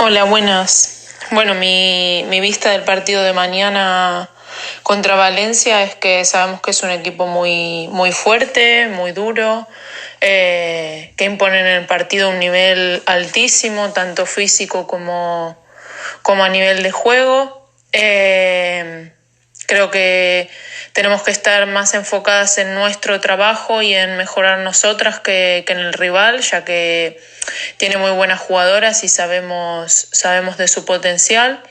Hola, buenas. Bueno, mi vista del partido de mañana contra Valencia es que sabemos que es un equipo muy fuerte, muy duro, que impone en el partido un nivel altísimo, tanto físico como a nivel de juego. Creo que tenemos que estar más enfocadas en nuestro trabajo y en mejorar nosotras que en el rival, ya que tiene muy buenas jugadoras y sabemos de su potencial.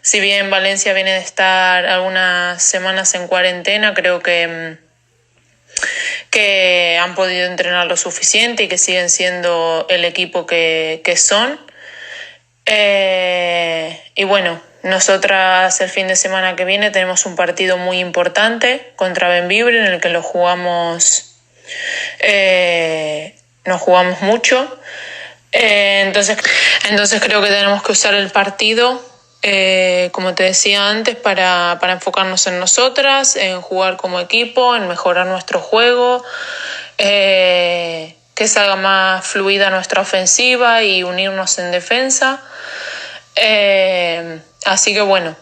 Si bien Valencia viene de estar algunas semanas en cuarentena, creo que han podido entrenar lo suficiente y que siguen siendo el equipo que son. Y bueno, nosotras el fin de semana que viene tenemos un partido muy importante contra Bembibre en el que nos jugamos mucho. Entonces creo que tenemos que usar el partido, como te decía antes, para enfocarnos en nosotras, en jugar como equipo, en mejorar nuestro juego, que salga más fluida nuestra ofensiva y unirnos en defensa. Así que bueno,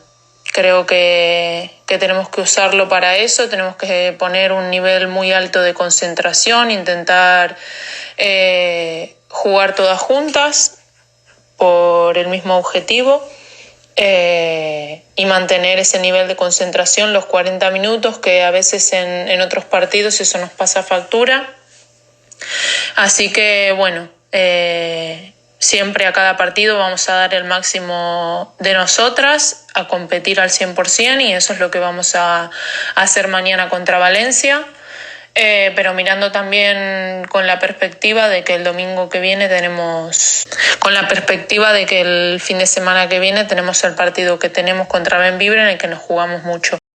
creo que tenemos que usarlo para eso, tenemos que poner un nivel muy alto de concentración, intentar jugar todas juntas por el mismo objetivo y mantener ese nivel de concentración los 40 minutos, que a veces en otros partidos eso nos pasa factura. Así que bueno, siempre a cada partido vamos a dar el máximo de nosotras, a competir al 100%, y eso es lo que vamos a hacer mañana contra Valencia. Pero mirando también con la perspectiva de que el fin de semana que viene tenemos el partido que tenemos contra Bembibre, en el que nos jugamos mucho.